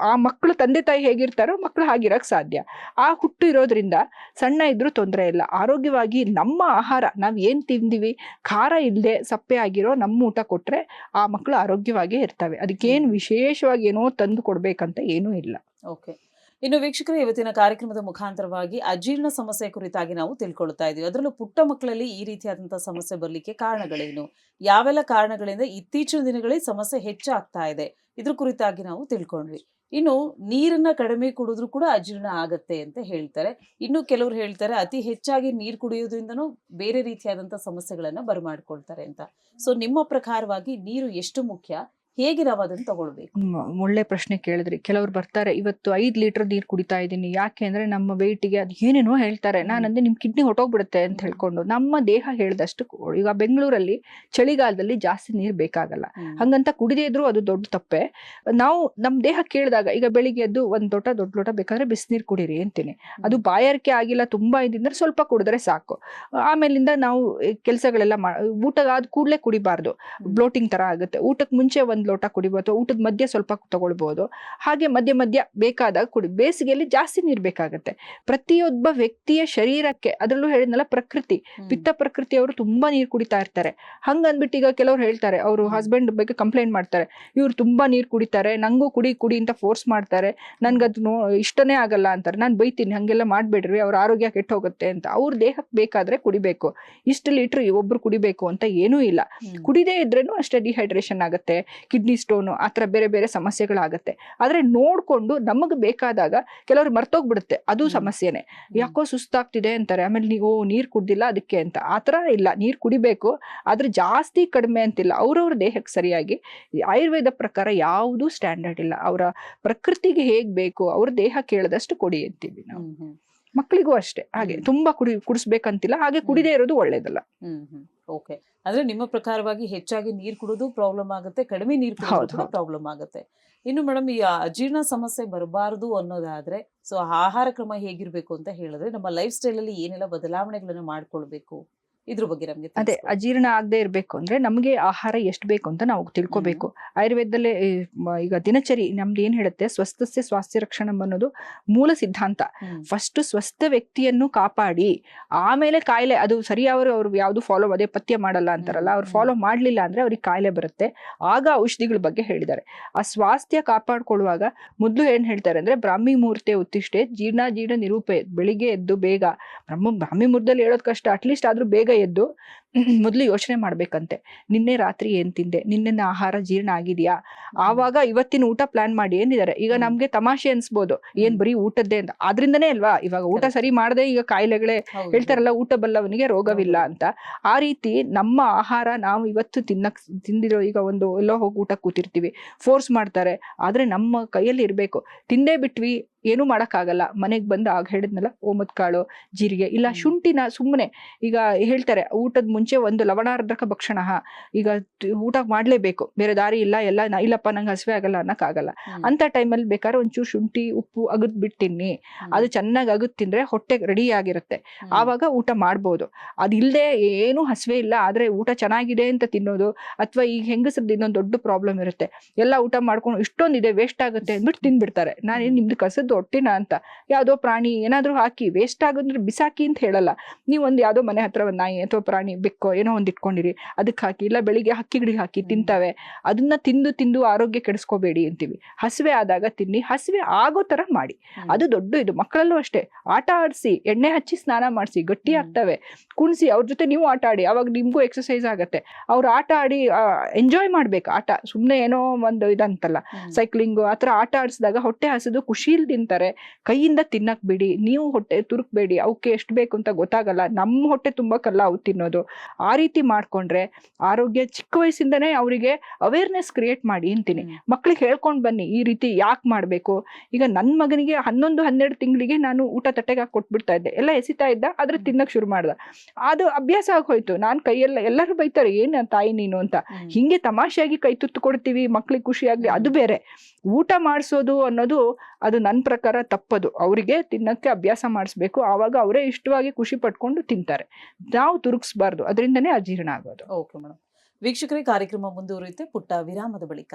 ಆ ಮಕ್ಕಳು ತಂದೆ ತಾಯಿ ಹೇಗಿರ್ತಾರೋ ಮಕ್ಕಳು ಹಾಗಿರಕ್ ಸಾಧ್ಯ. ಆ ಹುಟ್ಟು ಇರೋದ್ರಿಂದ ಸಣ್ಣ ಇದ್ರೂ ತೊಂದರೆ ಇಲ್ಲ. ಆರೋಗ್ಯವಾಗಿ ನಮ್ಮ ಆಹಾರ ನಾವ್ ಏನ್ ತಿಂದಿವಿ, ಖಾರ ಇಲ್ಲದೆ ಸಪ್ಪೆ ಆಗಿರೋ ನಮ್ಮ ಊಟ ಕೊಟ್ರೆ ಆ ಮಕ್ಕಳು ಆರೋಗ್ಯವಾಗೇ ಇರ್ತವೆ. ಅದಕ್ಕೇನು ವಿಶೇಷವಾಗಿ ಏನೋ ತಂದು ಕೊಡ್ಬೇಕಂತ ಏನೂ ಇಲ್ಲ. ಓಕೆ. ಇನ್ನು ವೀಕ್ಷಕರು, ಇವತ್ತಿನ ಕಾರ್ಯಕ್ರಮದ ಮುಖಾಂತರವಾಗಿ ಅಜೀರ್ಣ ಸಮಸ್ಯೆ ಕುರಿತಾಗಿ ನಾವು ತಿಳ್ಕೊಳ್ತಾ ಇದೀವಿ. ಅದರಲ್ಲೂ ಪುಟ್ಟ ಮಕ್ಕಳಲ್ಲಿ ಈ ರೀತಿಯಾದಂತಹ ಸಮಸ್ಯೆ ಬರ್ಲಿಕ್ಕೆ ಕಾರಣಗಳೇನು, ಯಾವೆಲ್ಲ ಕಾರಣಗಳಿಂದ ಇತ್ತೀಚಿನ ದಿನಗಳಲ್ಲಿ ಸಮಸ್ಯೆ ಹೆಚ್ಚಾಗ್ತಾ ಇದೆ, ಇದ್ರ ಕುರಿತಾಗಿ ನಾವು ತಿಳ್ಕೊಂಡ್ವಿ. ಇನ್ನು ನೀರನ್ನ ಕಡಿಮೆ ಕುಡಿದ್ರು ಕೂಡ ಅಜೀರ್ಣ ಆಗತ್ತೆ ಅಂತ ಹೇಳ್ತಾರೆ. ಇನ್ನು ಕೆಲವರು ಹೇಳ್ತಾರೆ ಅತಿ ಹೆಚ್ಚಾಗಿ ನೀರು ಕುಡಿಯೋದ್ರಿಂದನೂ ಬೇರೆ ರೀತಿಯಾದಂತಹ ಸಮಸ್ಯೆಗಳನ್ನ ಬರಮಾಡ್ಕೊಳ್ತಾರೆ ಅಂತ. ಸೊ ನಿಮ್ಮ ಪ್ರಕಾರವಾಗಿ ನೀರು ಎಷ್ಟು ಮುಖ್ಯ, ಹೇಗೆ ನಾವು ಅದನ್ನ ತಗೊಳ್ಬೇಕು? ಒಳ್ಳೆ ಪ್ರಶ್ನೆ ಕೇಳಿದ್ರಿ. ಕೆಲವ್ರು ಬರ್ತಾರೆ, ಇವತ್ತು 5 ಲೀಟರ್ ನೀರು ಕುಡಿತಾ ಇದ್ದೀನಿ, ಯಾಕೆ ಅಂದ್ರೆ ನಮ್ಮ ವೆಯ್ಟಿಗೆ ಅದು ಏನೇನೋ ಹೇಳ್ತಾರೆ. ನಾನಂದ್ರೆ ನಿಮ್ ಕಿಡ್ನಿ ಹೊಟ್ಟೋಗ್ಬಿಡುತ್ತೆ ಅಂತ ಹೇಳ್ಕೊಂಡು ನಮ್ಮ ದೇಹ ಹೇಳ್ದಷ್ಟು. ಈಗ ಬೆಂಗಳೂರಲ್ಲಿ ಚಳಿಗಾಲದಲ್ಲಿ ಜಾಸ್ತಿ ನೀರು ಬೇಕಾಗಲ್ಲ, ಹಂಗಂತ ಕುಡಿದೇ ಇದ್ರು ಅದು ದೊಡ್ಡ ತಪ್ಪೆ. ನಾವು ನಮ್ ದೇಹ ಕೇಳಿದಾಗ, ಈಗ ಬೆಳಿಗ್ಗೆ ಎದ್ದು ದೊಡ್ಡ ಲೋಟ ಬೇಕಾದ್ರೆ ಬಿಸಿನೀರು ಕುಡೀರಿ ಅಂತೀನಿ. ಅದು ಬಾಯಾರಿಕೆ ಆಗಿಲ್ಲ, ತುಂಬಾ ಇದ್ರೆ ಸ್ವಲ್ಪ ಕುಡಿದ್ರೆ ಸಾಕು. ಆಮೇಲಿಂದ ನಾವು ಕೆಲಸಗಳೆಲ್ಲ ಊಟ ಆದ ಕೂಡಲೇ ಕುಡಿಬಾರ್ದು, ಬ್ಲೋಟಿಂಗ್ ತರ ಆಗುತ್ತೆ. ಊಟಕ್ಕೆ ಮುಂಚೆ ಒಂದ್ ಲೋಟ ಕುಡಿಬೋದು, ಊಟದ ಮಧ್ಯೆ ಸ್ವಲ್ಪ ತಗೊಳ್ಬಹುದು. ಹಾಗೆ ಮಧ್ಯ ಬೇಕಾದಾಗ ಕುಡಿ. ಬೇಸಿಗೆಯಲ್ಲಿ ಜಾಸ್ತಿ ನೀರು ಬೇಕಾಗತ್ತೆ ಪ್ರತಿಯೊಬ್ಬ ವ್ಯಕ್ತಿಯ ಶರೀರಕ್ಕೆ. ಅದ್ರಲ್ಲೂ ಹೇಳಿದ್ನಲ್ಲ, ಪ್ರಕೃತಿ, ಪಿತ್ತ ಪ್ರಕೃತಿಯವರು ತುಂಬಾ ನೀರು ಕುಡಿತಾ ಇರ್ತಾರೆ. ಹಂಗಂದ್ಬಿಟ್ಟು ಈಗ ಕೆಲವ್ರು ಹೇಳ್ತಾರೆ, ಅವರು ಹಸ್ಬೆಂಡ್ ಬಗ್ಗೆ ಕಂಪ್ಲೇಂಟ್ ಮಾಡ್ತಾರೆ, ಇವ್ರು ತುಂಬಾ ನೀರು ಕುಡಿತಾರೆ, ನಂಗೂ ಕುಡಿ ಅಂತ ಫೋರ್ಸ್ ಮಾಡ್ತಾರೆ, ನನ್ಗದು ಇಷ್ಟನೇ ಆಗಲ್ಲ ಅಂತಾರೆ. ನಾನ್ ಬೈತೀನಿ, ಹಂಗೆಲ್ಲ ಮಾಡ್ಬೇಡ್ರಿ, ಅವ್ರ ಆರೋಗ್ಯ ಕೆಟ್ಟ ಹೋಗುತ್ತೆ ಅಂತ. ಅವ್ರ ದೇಹಕ್ಕೆ ಬೇಕಾದ್ರೆ ಕುಡಿಬೇಕು, ಇಷ್ಟು ಲೀಟರ್ ಒಬ್ರು ಕುಡಿಬೇಕು ಅಂತ ಏನೂ ಇಲ್ಲ. ಕುಡಿದೇ ಇದ್ರೇನು ಅಷ್ಟೇ ಡಿಹೈಡ್ರೇಷನ್ ಆಗುತ್ತೆ, ಕಿಡ್ನಿ ಸ್ಟೋನು, ಆತರ ಬೇರೆ ಬೇರೆ ಸಮಸ್ಯೆಗಳಾಗತ್ತೆ. ಆದ್ರೆ ನೋಡ್ಕೊಂಡು ನಮಗ್ ಬೇಕಾದಾಗ ಕೆಲವ್ರು ಮರ್ತೋಗ್ಬಿಡುತ್ತೆ, ಅದು ಸಮಸ್ಯೆನೆ. ಯಾಕೋ ಸುಸ್ತಾಗ್ತಿದೆ ಅಂತಾರೆ, ಆಮೇಲೆ ನೀವು ನೀರ್ ಕುಡ್ದಿಲ್ಲ ಅದಕ್ಕೆ ಅಂತ. ಆತರ ಇಲ್ಲ, ನೀರ್ ಕುಡಿಬೇಕು, ಆದ್ರೆ ಜಾಸ್ತಿ ಕಡಿಮೆ ಅಂತಿಲ್ಲ. ಅವ್ರವ್ರ ದೇಹಕ್ಕೆ ಸರಿಯಾಗಿ. ಆಯುರ್ವೇದ ಪ್ರಕಾರ ಯಾವುದು ಸ್ಟ್ಯಾಂಡರ್ಡ್ ಇಲ್ಲ, ಅವರ ಪ್ರಕೃತಿಗೆ ಹೇಗ್ ಬೇಕು ಅವ್ರ ದೇಹ ಕೇಳದಷ್ಟು ಕೊಡಿ ಅಂತೀವಿ ನಾವು. ಮಕ್ಕಳಿಗೂ ಅಷ್ಟೇ ಹಾಗೆ, ತುಂಬಾ ಕುಡಿಸ್ಬೇಕಂತಿಲ್ಲ, ಹಾಗೆ ಕುಡಿದೇ ಇರೋದು ಒಳ್ಳೇದಲ್ಲ. ಓಕೆ. ಅಂದ್ರೆ ನಿಮ್ಮ ಪ್ರಕಾರವಾಗಿ ಹೆಚ್ಚಾಗಿ ನೀರು ಕುಡಿದು ಪ್ರಾಬ್ಲಮ್ ಆಗುತ್ತೆ, ಕಡಿಮೆ ನೀರು ಕುಡಿದು ಪ್ರಾಬ್ಲಮ್ ಆಗುತ್ತೆ. ಇನ್ನು ಮೇಡಮ್, ಈ ಅಜೀರ್ಣ ಸಮಸ್ಯೆ ಬರಬಾರದು ಅನ್ನೋದಾದ್ರೆ, ಸೊ ಆಹಾರ ಕ್ರಮ ಹೇಗಿರ್ಬೇಕು ಅಂತ ಹೇಳಿದ್ರೆ, ನಮ್ಮ ಲೈಫ್ ಸ್ಟೈಲ್ ಅಲ್ಲಿ ಏನೆಲ್ಲ ಬದಲಾವಣೆಗಳನ್ನ ಮಾಡ್ಕೊಳ್ಬೇಕು, ಇದ್ರ ಬಗ್ಗೆ ನಮ್ಗೆ ಅದೇ ಅಜೀರ್ಣ ಆಗದೆ ಇರ್ಬೇಕು ಅಂದ್ರೆ ನಮ್ಗೆ ಆಹಾರ ಎಷ್ಟು ಬೇಕು ಅಂತ ನಾವು ತಿಳ್ಕೊಬೇಕು. ಆಯುರ್ವೇದದಲ್ಲೇ ಈಗ ದಿನಚರಿ ನಮ್ದು ಏನ್ ಹೇಳುತ್ತೆ, ಸ್ವಸ್ಥಸ್ಯ ಸ್ವಾಸ್ಥ್ಯ ರಕ್ಷಣಂ ಅನ್ನೋದು ಮೂಲ ಸಿದ್ಧಾಂತ. ಫಸ್ಟ್ ಸ್ವಸ್ಥ ವ್ಯಕ್ತಿಯನ್ನು ಕಾಪಾಡಿ, ಆಮೇಲೆ ಕಾಯಿಲೆ. ಅದು ಸರಿಯಾಗಿ ಅವ್ರು ಯಾವ್ದು ಫಾಲೋ, ಅದೇ ಪಥ್ಯ ಮಾಡಲ್ಲ ಅಂತಾರಲ್ಲ, ಅವ್ರು ಫಾಲೋ ಮಾಡ್ಲಿಲ್ಲ ಅಂದ್ರೆ ಅವ್ರಿಗೆ ಕಾಯಿಲೆ ಬರುತ್ತೆ. ಆಗ ಔಷಧಿಗಳ ಬಗ್ಗೆ ಹೇಳಿದ್ದಾರೆ. ಆ ಸ್ವಾಸ್ಥ್ಯ ಕಾಪಾಡ್ಕೊಳ್ಳುವಾಗ ಮೊದ್ಲು ಏನ್ ಹೇಳ್ತಾರೆ ಅಂದ್ರೆ, ಬ್ರಾಹ್ಮಿ ಮುಹೂರ್ತೆ ಉತ್ತಿಷ್ಟೇ ಜೀರ್ಣ ನಿರೂಪೆ. ಬೆಳಿಗ್ಗೆ ಎದ್ದು ಬೇಗ, ಬ್ರಾಹ್ಮಿ ಮುಹೂರ್ತದಲ್ಲಿ ಹೇಳೋದ್ ಕಷ್ಟ, ಅಟ್ಲೀಸ್ಟ್ ಆದ್ರೂ ಬೇಗ ಎದ್ದು ಮೊದ್ಲು ಯೋಚನೆ ಮಾಡ್ಬೇಕಂತೆ. ನಿನ್ನೆ ರಾತ್ರಿ ಏನ್ ತಿಂದೆ, ನಿನ್ನೆ ಆಹಾರ ಜೀರ್ಣ ಆಗಿದ್ಯಾ, ಆವಾಗ ಇವತ್ತಿನ ಊಟ ಪ್ಲಾನ್ ಮಾಡಿ. ಏನಿದ್ದಾರೆ ಈಗ ನಮ್ಗೆ ತಮಾಷೆ ಅನ್ಸ್ಬೋದು, ಏನ್ ಬರೀ ಊಟದ್ದೇ ಅಂತ. ಆದ್ರಿಂದನೇ ಅಲ್ವಾ ಇವಾಗ ಊಟ ಸರಿ ಮಾಡದೆ ಈಗ ಕಾಯಿಲೆಗಳೇ. ಹೇಳ್ತಾರಲ್ಲ, ಊಟ ಬಲ್ಲವನಿಗೆ ರೋಗವಿಲ್ಲ ಅಂತ. ಆ ರೀತಿ ನಮ್ಮ ಆಹಾರ ನಾವು ಇವತ್ತು ತಿಂದಿರೋ, ಈಗ ಎಲ್ಲೋ ಹೋಗಿ ಊಟ ಕೂತಿರ್ತೀವಿ, ಫೋರ್ಸ್ ಮಾಡ್ತಾರೆ, ಆದ್ರೆ ನಮ್ಮ ಕೈಯಲ್ಲಿ ಇರ್ಬೇಕು. ತಿಂದೇ ಬಿಟ್ವಿ, ಏನು ಮಾಡಕ್ಕಾಗಲ್ಲ. ಮನೆಗ್ ಬಂದು ಆಗ ಹೇಳಿದ್ನಲ್ಲ, ಓಮದ್ ಕಾಳು, ಜೀರಿಗೆ, ಇಲ್ಲ ಶುಂಠಿನ ಸುಮ್ಮನೆ. ಈಗ ಹೇಳ್ತಾರೆ ಊಟದ ಮುಂಚೆ ಒಂದು ಲವಣಾರ್ಧಕ ಭಕ್ಷಣ, ಈಗ ಊಟ ಮಾಡ್ಲೇಬೇಕು, ಬೇರೆ ದಾರಿ ಇಲ್ಲ, ಎಲ್ಲ ಇಲ್ಲಪ್ಪ ನಂಗೆ ಹಸಿವೆ ಆಗಲ್ಲ ಅನ್ನಕ್ಕಾಗಲ್ಲ. ಅಂತ ಟೈಮಲ್ಲಿ ಬೇಕಾದ್ರೆ ಒಂಚೂರು ಶುಂಠಿ ಉಪ್ಪು ಅಗದ್ ಬಿಟ್ಟಿನಿ, ಅದು ಚೆನ್ನಾಗಿ ಅಗದ್ ತಿಂದ್ರೆ ಹೊಟ್ಟೆ ರೆಡಿ ಆಗಿರುತ್ತೆ, ಆವಾಗ ಊಟ ಮಾಡ್ಬೋದು. ಅದಿಲ್ಲದೆ ಏನು ಹಸಿವೆ ಇಲ್ಲ ಆದ್ರೆ ಊಟ ಚೆನ್ನಾಗಿದೆ ಅಂತ ತಿನ್ನೋದು, ಅಥವಾ ಈಗ ಹೆಂಗಸ್ರದ್ದು ಇನ್ನೊಂದು ದೊಡ್ಡ ಪ್ರಾಬ್ಲಮ್ ಇರುತ್ತೆ, ಎಲ್ಲ ಊಟ ಮಾಡ್ಕೊಂಡು ಇಷ್ಟೊಂದಿದೆ ವೇಸ್ಟ್ ಆಗುತ್ತೆ ಅಂದ್ಬಿಟ್ಟು ತಿನ್ಬಿಡ್ತಾರೆ. ನಾನೇನ್ ನಿಮ್ದು ಕಸದ್ದು ಹೊಟ್ಟಿನ ಅಂತ, ಯಾವ್ದೋ ಪ್ರಾಣಿ ಏನಾದ್ರೂ ಹಾಕಿ ವೇಸ್ಟ್ ಆಗೋದ್ರೆ ಬಿಸಾಕಿ ಅಂತ ಹೇಳಲ್ಲ. ನೀವು ಒಂದ್ ಯಾವ್ದೋ ಮನೆ ಹತ್ರ ಒಂದ್ ನಾಯಿ ಅಥವಾ ಪ್ರಾಣಿ ಬೆಕ್ಕೋ ಏನೋ ಒಂದ್ ಇಟ್ಕೊಂಡಿರಿ, ಅದಕ್ಕೆ ಹಾಕಿ, ಇಲ್ಲ ಬೆಳಿಗ್ಗೆ ಹಕ್ಕಿಗಳಿಗೆ ಹಾಕಿ ತಿಂತವೆ, ಅದನ್ನ ತಿಂದು ತಿಂದು ಆರೋಗ್ಯ ಕೆಡಿಸ್ಕೋಬೇಡಿ ಅಂತೀವಿ. ಹಸಿವೆ ಆದಾಗ ತಿನ್ನಿ, ಹಸಿವೆ ಆಗೋ ತರ ಮಾಡಿ. ಅದು ದೊಡ್ಡ ಇದು. ಮಕ್ಕಳಲ್ಲೂ ಅಷ್ಟೇ, ಆಟ ಆಡಿಸಿ, ಎಣ್ಣೆ ಹಚ್ಚಿ ಸ್ನಾನ ಮಾಡಿಸಿ, ಗಟ್ಟಿ ಆಗ್ತವೆ. ಕುಣಿಸಿ, ಅವ್ರ ಜೊತೆ ನೀವು ಆಟ ಆಡಿ, ಅವಾಗ ನಿಮ್ಗೂ ಎಕ್ಸರ್ಸೈಸ್ ಆಗತ್ತೆ. ಅವ್ರು ಆಟ ಆಡಿ ಎಂಜಾಯ್ ಮಾಡ್ಬೇಕು ಆಟ, ಸುಮ್ನೆ ಏನೋ ಒಂದು ಇದಂತಲ್ಲ, ಸೈಕ್ಲಿಂಗು ಆತರ ಆಟ ಆಡಿಸಿದಾಗ ಹೊಟ್ಟೆ ಹಸಿದು ಖುಷಿಲ್ ತಿಂತಾರೆ. ಕೈಯಿಂದ ತಿನ್ನಕ್ ಬಿಡಿ, ನೀವು ಹೊಟ್ಟೆ ತುರುಕ್ಬೇಡಿ, ಅವಕ್ಕೆ ಎಷ್ಟು ಬೇಕು ಅಂತ ಗೊತ್ತಾಗಲ್ಲ, ನಮ್ಮ ಹೊಟ್ಟೆ ತುಂಬಕ್ಕಲ್ಲ ಅವು ತಿನ್ನೋದು. ಆ ರೀತಿ ಮಾಡ್ಕೊಂಡ್ರೆ ಆರೋಗ್ಯ ಚಿಕ್ಕ ವಯಸ್ಸಿಂದನೇ ಅವರಿಗೆ ಅವೇರ್ನೆಸ್ ಕ್ರಿಯೇಟ್ ಮಾಡಿ ಅಂತೀನಿ. ಮಕ್ಳಿಗೆ ಹೇಳ್ಕೊಂಡ್ ಬನ್ನಿ ಈ ರೀತಿ ಯಾಕೆ ಮಾಡ್ಬೇಕು. ಈಗ ನನ್ನ ಮಗನಿಗೆ 11-12 ತಿಂಗಳಿಗೆ ನಾನು ಊಟ ತಟ್ಟೆಗೆ ಹಾಕಿ ಕೊಟ್ಬಿಡ್ತಾ ಇದ್ದೆ, ಎಲ್ಲ ಎಸಿತಾ ಇದ್ದ, ಆದ್ರೆ ತಿನ್ನಕ್ ಶುರು ಮಾಡ್ದ. ಅದು ಅಭ್ಯಾಸ ಆಗೋಯ್ತು. ನಾನ್ ಕೈಯೆಲ್ಲ, ಎಲ್ಲರೂ ಬೈತಾರೆ ಏನ್ ತಾಯಿ ನೀನು ಅಂತ. ಹಿಂಗೆ ತಮಾಷೆಯಾಗಿ ಕೈ ತುತ್ತು ಕೊಡ್ತೀವಿ ಮಕ್ಳಿಗೆ ಖುಷಿಯಾಗ್ಲಿ, ಅದು ಬೇರೆ. ಊಟ ಮಾಡಿಸೋದು ಅನ್ನೋದು ಅದು ನನ್ನ ಪ್ರಕಾರ ತಪ್ಪದು. ಅವರಿಗೆ ತಿನ್ನಕ್ಕೆ ಅಭ್ಯಾಸ ಮಾಡಿಸ್ಬೇಕು, ಆವಾಗ ಅವರೇ ಇಷ್ಟವಾಗಿ ಖುಷಿ ಪಟ್ಕೊಂಡು ತಿಂತಾರೆ. ನಾವು ತುರುಗಿಸ್ಬಾರ್ದು, ಅದರಿಂದನೇ ಅಜೀರ್ಣ ಆಗೋದು. Okay madam. ವೀಕ್ಷಕರೇ, ಕಾರ್ಯಕ್ರಮ ಮುಂದುವರಿಯುತ್ತೆ ಪುಟ್ಟ ವಿರಾಮದ ಬಳಿಕ.